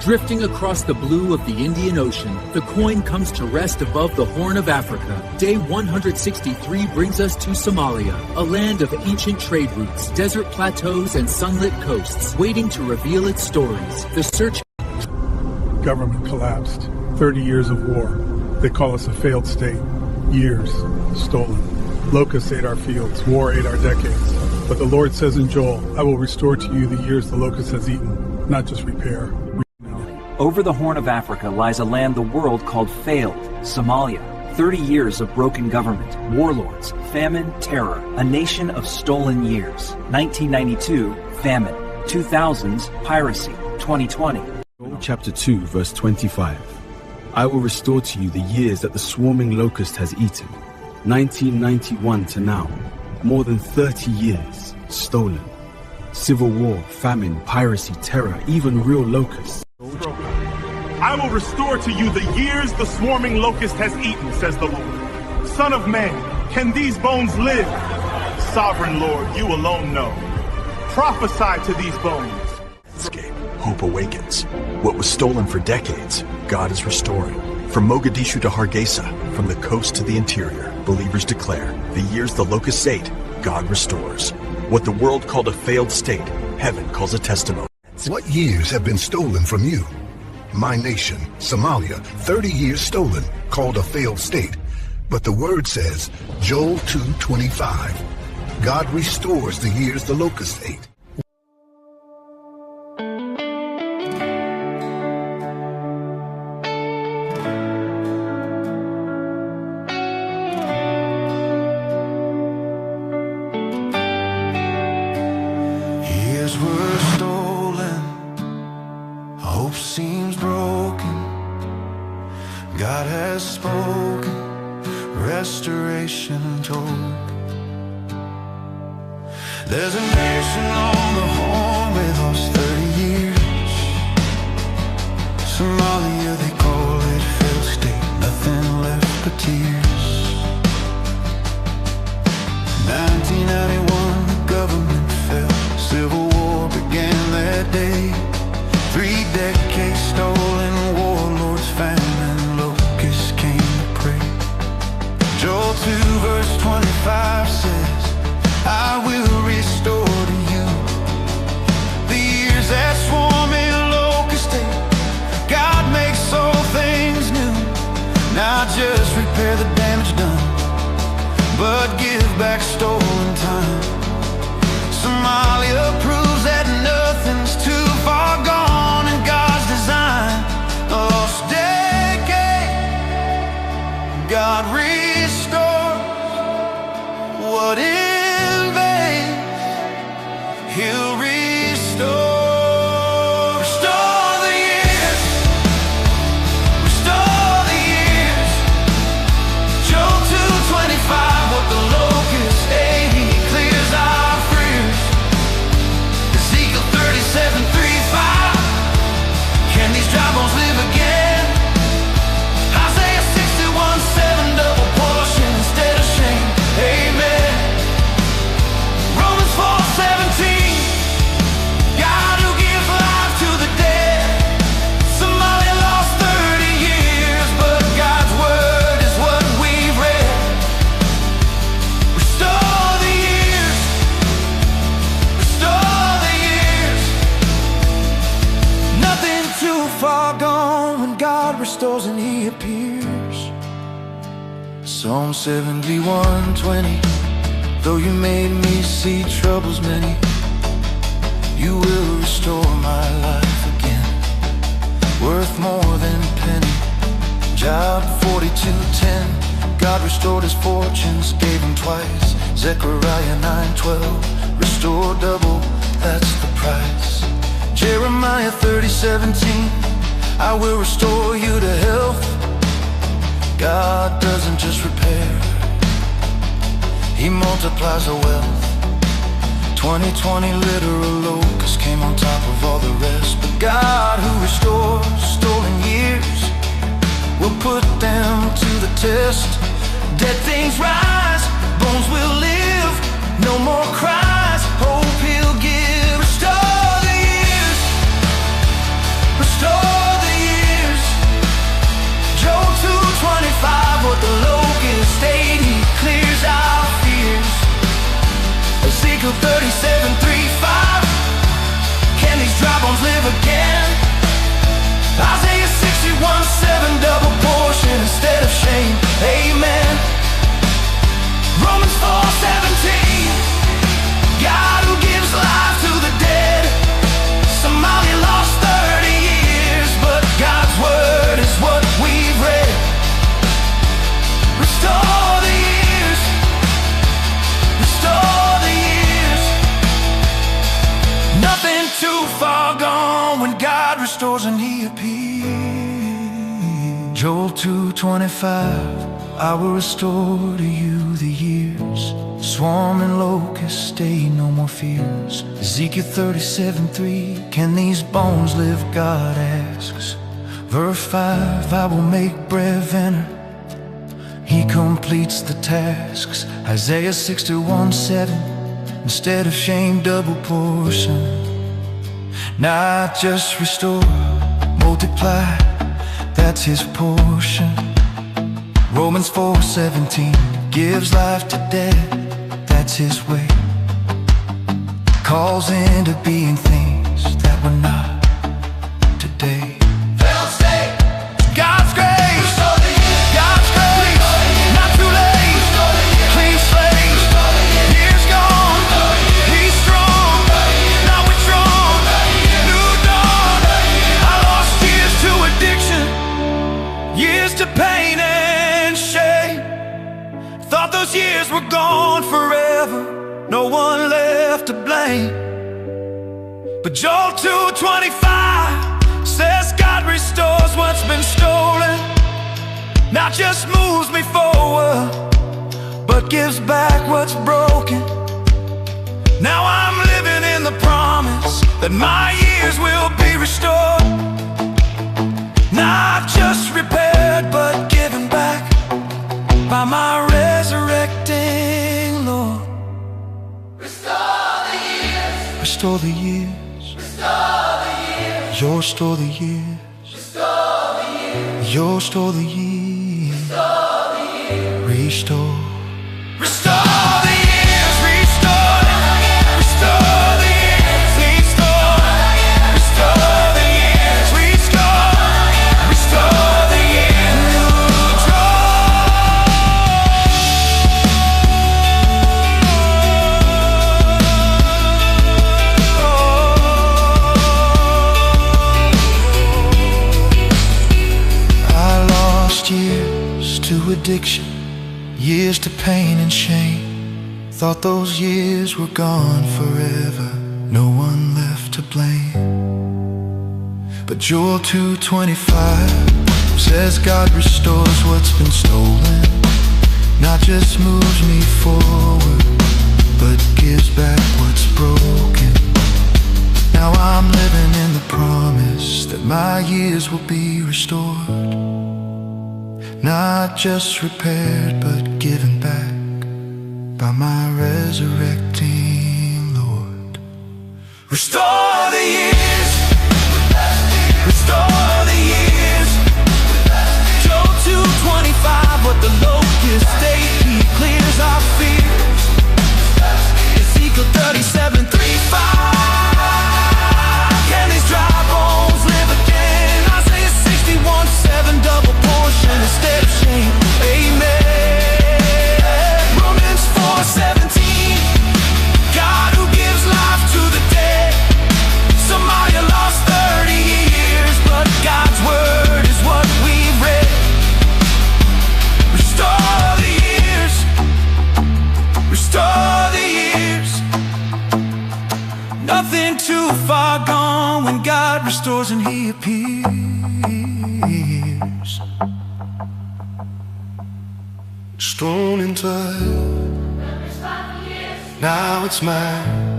Drifting across the blue of the Indian Ocean, the coin comes to rest above the Horn of Africa. Day 163 brings us to Somalia, a land of ancient trade routes, desert plateaus, and sunlit coasts, waiting to reveal its stories. The search. Government collapsed. 30 years of war. They call us a failed state. Years stolen. Locusts ate our fields. War ate our decades. But the Lord says in Joel, I will restore to you the years the locust has eaten, not just repair. Over the Horn of Africa lies a land the world called failed, Somalia. 30 years of broken government, warlords, famine, terror, a nation of stolen years. 1992, famine. 2000s, piracy. 2020. Chapter 2, verse 25. I will restore to you the years that the swarming locust has eaten. 1991 to now. More than 30 years stolen. Civil war, famine, piracy, terror, even real locusts. I will restore to you the years the swarming locust has eaten, says the Lord. Son of man, can these bones live? Sovereign Lord, you alone know. Prophesy to these bones. Escape. Hope awakens. What was stolen for decades, God is restoring. From Mogadishu to Hargeisa, from the coast to the interior, believers declare, the years the locusts ate, God restores. What the world called a failed state, heaven calls a testimony. What years have been stolen from you? My nation, Somalia, 30 years stolen, called a failed state. But the word says, Joel 2:25, God restores the years the locusts ate. Years were stolen, hope seems broken. God has spoken, restoration told. There's a nation on the horn with those 30 years. Somalia, they call it failed state, nothing left but tears. 1991, the government fell, civil war began that day. 3 decades stolen, warlords, famine, locusts came to prey. Joel 2 verse 25 says, I will restore to you the years that swarming locust ate. God makes all things new, not just repair the damage done, but give back stolen time. Somalia proves that nothing's too far gone in God's design. A lost decade, God restores what invades, He'll restore. Restore the years, restore the years. Joel 2:25, what the locust ate, He clears our fears. Ezekiel 37:3-5, can these dry bones live again? Isaiah 61:7, double portion instead of shame. Amen. Romans 4:17, God who gives life to the dead. Somalia lost 30 years, but God's word is what we've read. Restore the years, restore the years. Nothing too far gone when God restores and He appears. Psalm 71:20, though you made me see troubles many, you will restore my life again, worth more than a penny. Job 42:10, God restored his fortunes, gave him twice. Zechariah 9:12, restore double, that's the price. Jeremiah 30:17, I will restore you to health. God doesn't just repair, He multiplies our wealth. 2020 literal locusts came on top of all the rest. But God who restores stolen years will put them to the test. Dead things rise, bones will live, no more cries, hope He'll give. Restore the years, restore 7:35. Can these dry bones live again? Isaiah 61:7, double portion instead of shame. Amen. Romans 4:17, God who gives life to the dead. Somalia lost 30 years, but God's word is what we've read. Restore the years, restore the years. Nothing too far gone when God restores and He appears. Joel 2:25, I will restore to you the years. Swarming locusts stay, no more fears. Ezekiel 37:3, can these bones live? God asks. Verse 5, I will make bread enter. He completes the tasks. Isaiah 61:7, instead of shame, double portion. Not just restore, multiply, that's His portion. Romans 4:17, gives life to dead, that's His way. Calls into being things that were not today. Failed state, God's grace, God's grace, not too late. Clean slate, years gone, He's strong, not withdrawn. New dawn, I lost years to addiction, years to pain and shame. Thought those years were gone forever, no one left to blame. But Joel 2:25 says God restores what's been stolen. Not just moves me forward, but gives back what's broken. Now I'm living in the promise that my years will be restored. Not just repaired, but given back by my resurrecting Lord. Restore the years, restore the years, restore the years. You'll restore the years, restore the years. You'll restore the years, restore the years. Restore, restore the years, restore, restore the years, restore, restore the years, restore, restore the years. Years to addiction, years to pain and shame. Thought those years were gone forever, no one left to blame. But Joel 2:25 says God restores what's been stolen. Not just moves me forward, but gives back what's broken. Now I'm living in the promise that my years will be restored. Not just repaired, but given back by my resurrecting Lord. Restore the years, restore the years. Joel 2:25, what the locust ate, He clears our fears. Ezekiel 37:3-5, can these dry bones live again? Isaiah 61:7, double portion instead of shame. Amen. Romans 4:17, God who gives life to the dead. Somalia lost 30 years, but God's word is what we've read. Restore the years, restore the years. Nothing too far gone when God restores and He appears. Stone and time, now it's mine.